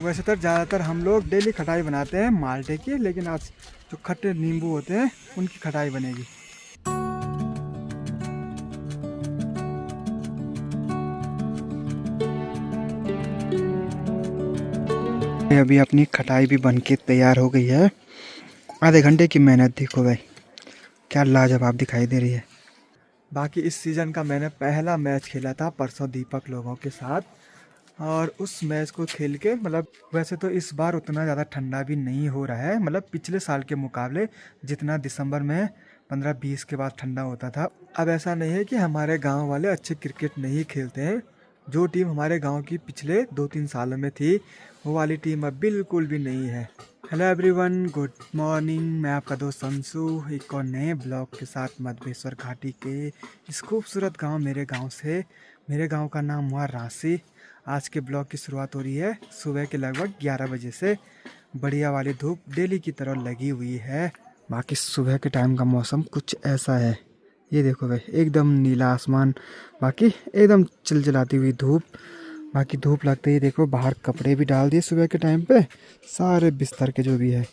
वैसे तो ज़्यादातर हम लोग डेली खटाई बनाते हैं माल्टे की, लेकिन आज जो खट्टे नींबू होते हैं उनकी खटाई बनेगी। अभी अपनी खटाई भी बनके तैयार हो गई है। आधे घंटे की मेहनत देखो भाई, क्या लाजवाब दिखाई दे रही है। बाकी इस सीज़न का मैंने पहला मैच खेला था परसों दीपक लोगों के साथ, और उस मैच को खेल के मतलब वैसे तो इस बार उतना ज़्यादा ठंडा भी नहीं हो रहा है, मतलब पिछले साल के मुकाबले जितना दिसंबर में 15-20 के बाद ठंडा होता था। अब ऐसा नहीं है कि हमारे गांव वाले अच्छे क्रिकेट नहीं खेलते हैं। जो टीम हमारे गांव की पिछले 2-3 सालों में थी, वो वाली टीम अब बिल्कुल भी नहीं है। Hello everyone, good morning. मैं आपका दोस्त अंशु एक और नए ब्लॉग के साथ मधवेश्वर घाटी के इस खूबसूरत गांव मेरे गांव से। मेरे गांव का नाम हुआ रांसी। आज के ब्लॉग की शुरुआत हो रही है सुबह के लगभग 11 बजे से। बढ़िया वाली धूप डेली की तरह लगी हुई है। बाकी सुबह के टाइम का मौसम कुछ ऐसा है, ये देखो भाई, एकदम नीला आसमान, बाकी एकदम चिलचिलाती हुई धूप। बाकी धूप लगते ही देखो बाहर कपड़े भी डाल दिए सुबह के टाइम पे, सारे बिस्तर के जो भी है।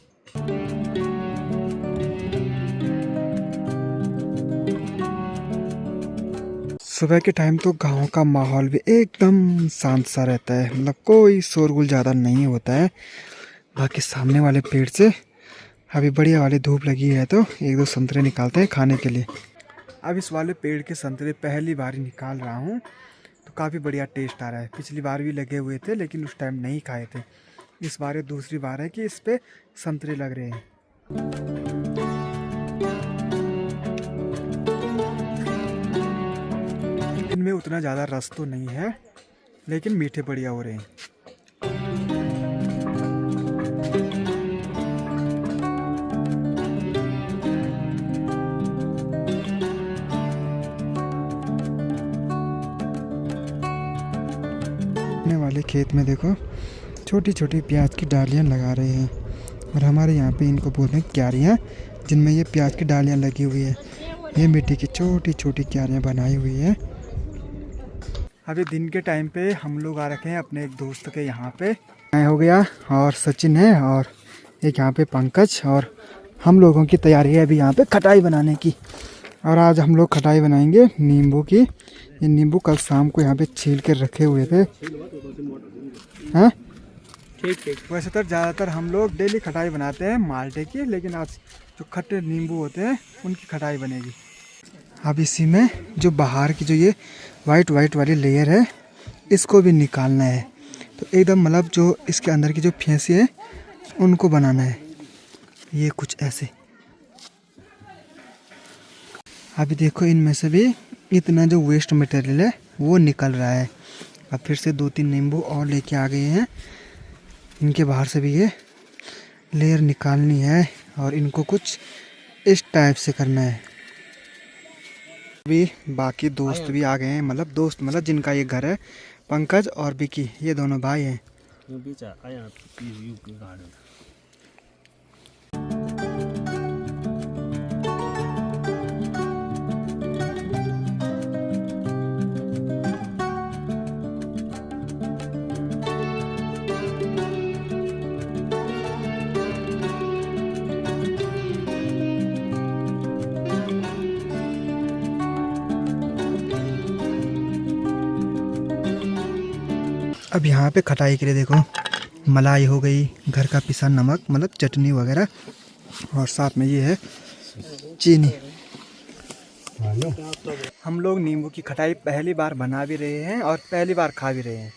सुबह के टाइम तो गांव का माहौल भी एकदम शांत सा रहता है, मतलब कोई शोरगुल ज़्यादा नहीं होता है। बाकी सामने वाले पेड़ से अभी बढ़िया वाली धूप लगी है, तो एक दो संतरे निकालते हैं खाने के लिए। अब इस वाले पेड़ के संतरे पहली बार ही निकाल रहा हूँ, तो काफ़ी बढ़िया टेस्ट आ रहा है। पिछली बार भी लगे हुए थे लेकिन उस टाइम नहीं खाए थे। इस बार ये दूसरी बार है कि इस पे संतरे लग रहे हैं। इनमें उतना ज़्यादा रस तो नहीं है, लेकिन मीठे बढ़िया हो रहे हैं। वाले खेत में देखो छोटी छोटी प्याज की डालियां लगा रहे हैं, और हमारे यहाँ पे इनको बोलते हैं क्यारियाँ, जिनमें ये प्याज की डालियां लगी हुई है। ये मिट्टी की छोटी छोटी क्यारियाँ बनाई हुई है। अभी दिन के टाइम पे हम लोग आ रखे हैं अपने एक दोस्त के यहाँ पे। मैं हो गया और सचिन है, और एक यहाँ पे पंकज, और हम लोगों की तैयारी है अभी यहाँ पे खटाई बनाने की। और आज हम लोग खटाई बनाएंगे नींबू की। ये नींबू कल शाम को यहाँ पे छील के रखे हुए थे। हैं? ठीक। वैसे तो ज़्यादातर हम लोग डेली खटाई बनाते हैं माल्टे की, लेकिन आज जो खट्टे नींबू होते हैं उनकी खटाई बनेगी। अब इसी में जो बाहर की जो ये वाइट वाली लेयर है, इसको भी निकालना है। तो एकदम मतलब जो इसके अंदर की जो फैंसी है उनको बनाना है, ये कुछ ऐसे। अभी देखो इनमें से भी इतना जो वेस्ट मटेरियल है वो निकल रहा है। अब फिर से 2-3 नींबू और लेके आ गए हैं। इनके बाहर से भी ये लेयर निकालनी है, और इनको कुछ इस टाइप से करना है। अभी बाकी दोस्त भी आ गए हैं, मतलब दोस्त मतलब जिनका ये घर है, पंकज और विकी, ये दोनों भाई हैं। अब यहाँ पे खटाई के लिए देखो मलाई हो गई, घर का पिसा नमक मतलब चटनी वगैरह, और साथ में ये है चीनी। हम लोग नींबू की खटाई पहली बार बना भी रहे हैं और पहली बार खा भी रहे हैं।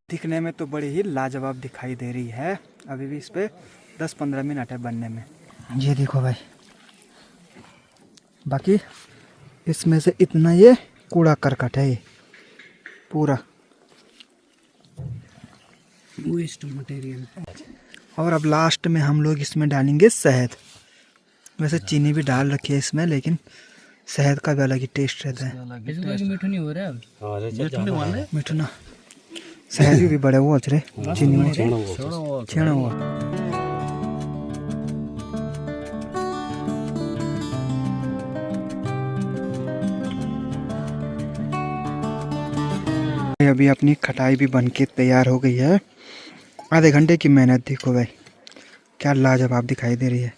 दिखने में तो बड़ी ही लाजवाब दिखाई दे रही है। अभी भी इस पे 10-15 मिनट है बनने में। ये देखो भाई, बाकी इसमें से इतना ये कूड़ा करकट है, ये पूरा वेस्ट मटेरियल। और अब लास्ट में हम लोग इसमें डालेंगे शहद। वैसे चीनी भी डाल रखी है इसमें, लेकिन शहद का भी अलग ही टेस्ट रहता है। मीठा नहीं हो रहा है। मीठा ना शहद भी बड़े वो अच्छे चीनी छेना हुआ। अभी अपनी खटाई भी बन के तैयार हो गई है। आधे घंटे की मेहनत देखो भाई, क्या लाजवाब दिखाई दे रही है।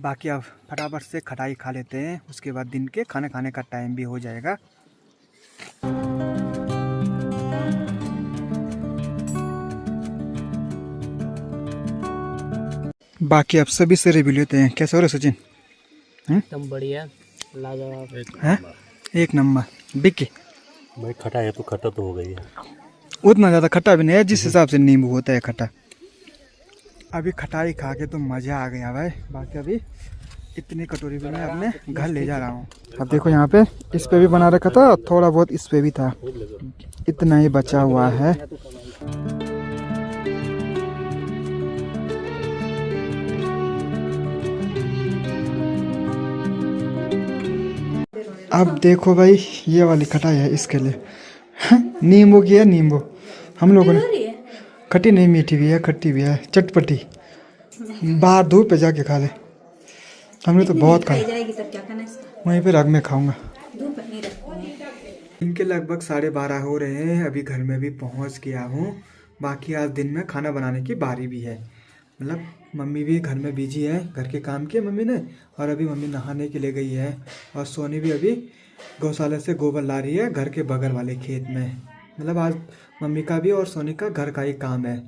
बाकी अब फटाफट से खटाई खा लेते हैं, उसके बाद दिन के खाना खाने का टाइम भी हो जाएगा। बाकी अब सभी से रिव्यू लेते हैं। कैसे हो रहे सचिन? एकदम बढ़िया, लाजवाब है, एक नंबर। बिक्की भाई खट्टा है तो खट्टा तो हो गई है, उतना ज़्यादा खट्टा भी नहीं है जिस हिसाब से नींबू होता है खट्टा। अभी खटाई खा के तो मज़ा आ गया भाई। बाकी अभी इतनी कटोरी भी मैं अपने घर ले जा रहा हूँ। अब देखो यहाँ पे इस पे भी बना रखा था, थोड़ा बहुत इस पे भी था, इतना ही बचा हुआ है। अब देखो भाई ये वाली खटाई है, इसके लिए नींबू की है। नींबू हम लोगों ने खट्टी नहीं, मीठी भी है, खट्टी भी है, चटपटी। बाहर धूप पे जाके खा ले। हमने तो बहुत खाया, वहीं पे रग में खाऊंगा। इनके लगभग 12:30 हो रहे हैं। अभी घर में भी पहुंच गया हूँ। बाकी आज दिन में खाना बनाने की बारी भी है। मतलब मम्मी भी घर में बिजी है, घर के काम किए मम्मी ने, और अभी मम्मी नहाने के लिए गई है। और सोनी भी अभी गौशाला से गोबर ला रही है घर के बगल वाले खेत में। मतलब आज मम्मी का भी और सोनी का घर का ही काम है,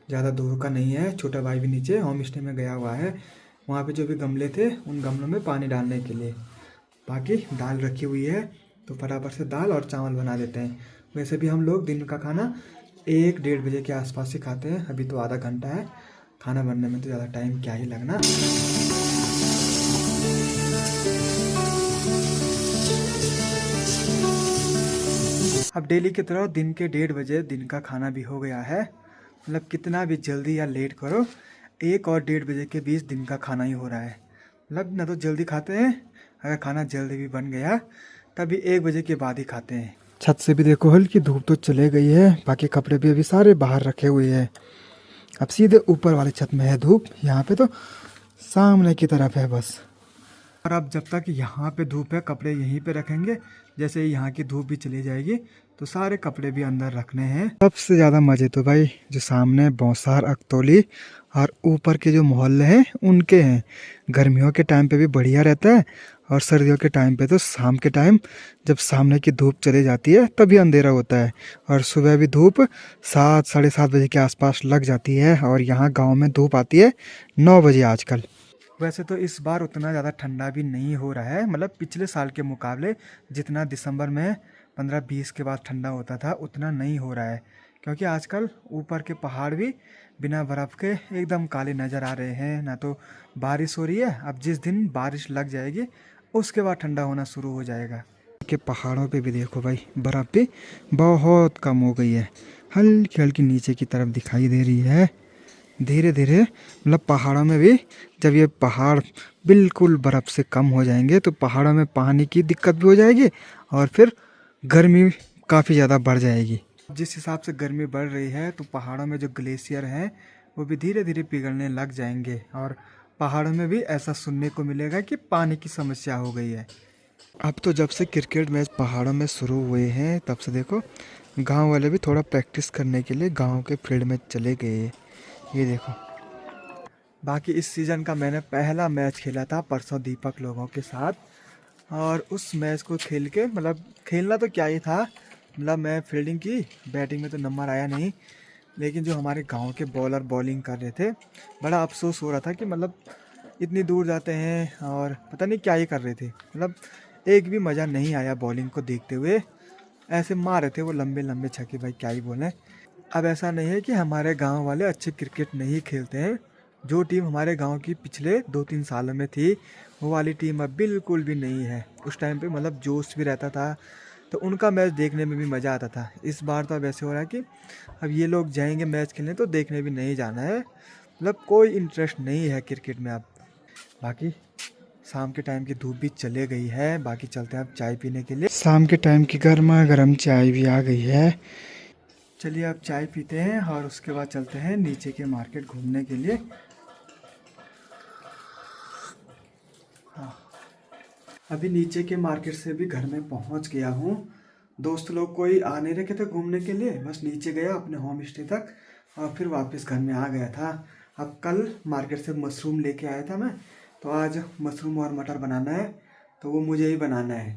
ज़्यादा दूर का नहीं है। छोटा भाई भी नीचे होम स्टे में गया हुआ है, वहाँ पे जो भी गमले थे उन गमलों में पानी डालने के लिए। बाकी दाल रखी हुई है तो फटाफट से दाल और चावल बना देते हैं। वैसे भी हम लोग दिन का खाना 1-1:30 बजे के आसपास ही खाते हैं। अभी तो आधा घंटा है, खाना बनने में तो ज़्यादा टाइम क्या ही लगना। अब डेली की तरह दिन के 1:30 बजे दिन का खाना भी हो गया है। मतलब कितना भी जल्दी या लेट करो, 1 और 1:30 बजे के बीच दिन का खाना ही हो रहा है। मतलब ना तो जल्दी खाते हैं, अगर खाना जल्दी भी बन गया तभी 1 बजे के बाद ही खाते हैं। छत से भी देखो हल्की धूप तो चले गई है, बाकी कपड़े भी अभी सारे बाहर रखे हुए हैं। अब सीधे ऊपर वाले छत में है धूप, यहाँ पे तो सामने की तरफ है बस। और अब जब तक यहाँ पे धूप है कपड़े यहीं पे रखेंगे, जैसे ही यहाँ की धूप भी चली जाएगी तो सारे कपड़े भी अंदर रखने हैं। सबसे ज़्यादा मज़े तो भाई जो सामने बौसार, अकतौली और ऊपर के जो मोहल्ले हैं उनके हैं। गर्मियों के टाइम पे भी बढ़िया रहता है, और सर्दियों के टाइम पे तो शाम के टाइम जब सामने की धूप चली जाती है तभी अंधेरा होता है, और सुबह भी धूप 7-7:30 बजे के आसपास लग जाती है। और यहाँ गाँव में धूप आती है 9 बजे आजकल। वैसे तो इस बार उतना ज़्यादा ठंडा भी नहीं हो रहा है, मतलब पिछले साल के मुकाबले जितना दिसंबर में 15-20 के बाद ठंडा होता था उतना नहीं हो रहा है। क्योंकि आजकल ऊपर के पहाड़ भी बिना बर्फ़ के एकदम काले नज़र आ रहे हैं। ना तो बारिश हो रही है, अब जिस दिन बारिश लग जाएगी उसके बाद ठंडा होना शुरू हो जाएगा। के पहाड़ों पे भी देखो भाई बर्फ़ भी बहुत कम हो गई है, हल्की हल्की नीचे की तरफ दिखाई दे रही है धीरे धीरे। मतलब पहाड़ों में भी जब ये पहाड़ बिल्कुल बर्फ़ से कम हो जाएंगे तो पहाड़ों में पानी की दिक्कत भी हो जाएगी, और फिर गर्मी काफ़ी ज़्यादा बढ़ जाएगी। जिस हिसाब से गर्मी बढ़ रही है तो पहाड़ों में जो ग्लेशियर हैं वो भी धीरे धीरे पिघलने लग जाएंगे, और पहाड़ों में भी ऐसा सुनने को मिलेगा कि पानी की समस्या हो गई है। अब तो जब से क्रिकेट मैच पहाड़ों में शुरू हुए हैं तब से देखो गांव वाले भी थोड़ा प्रैक्टिस करने के लिए गांव के फील्ड में चले गए। ये देखो। बाकी इस सीज़न का मैंने पहला मैच खेला था परसों दीपक लोगों के साथ, और उस मैच को खेल के मतलब खेलना तो क्या ही था, मतलब मैं फील्डिंग की, बैटिंग में तो नंबर आया नहीं, लेकिन जो हमारे गांव के बॉलर बॉलिंग कर रहे थे बड़ा अफसोस हो रहा था कि मतलब इतनी दूर जाते हैं और पता नहीं क्या ही कर रहे थे। मतलब एक भी मज़ा नहीं आया बॉलिंग को देखते हुए, ऐसे मार रहे थे वो लंबे लंबे छक्के, भाई क्या ही बोलें। अब ऐसा नहीं है कि हमारे गांव वाले अच्छे क्रिकेट नहीं खेलते हैं। जो टीम हमारे गांव की पिछले 2-3 सालों में थी वो वाली टीम अब बिल्कुल भी नहीं है। उस टाइम पे मतलब जोश भी रहता था, तो उनका मैच देखने में भी मज़ा आता था। इस बार तो अब ऐसे हो रहा है कि अब ये लोग जाएंगे मैच खेलने तो देखने भी नहीं जाना है, मतलब कोई इंटरेस्ट नहीं है क्रिकेट में अब। बाकी शाम के टाइम की धूप भी चले गई है। बाकी चलते हैं अब चाय पीने के लिए। शाम के टाइम की गर्मा गर्म चाय भी आ गई है। चलिए अब चाय पीते हैं और उसके बाद चलते हैं नीचे के मार्केट घूमने के लिए। हाँ, अभी नीचे के मार्केट से भी घर में पहुंच गया हूँ। दोस्त लोग कोई आ नहीं रखे थे घूमने के लिए, बस नीचे गया अपने होम स्टे तक और फिर वापस घर में आ गया था। अब कल मार्केट से मशरूम लेके आया था मैं, तो आज मशरूम और मटर बनाना है, तो वो मुझे ही बनाना है।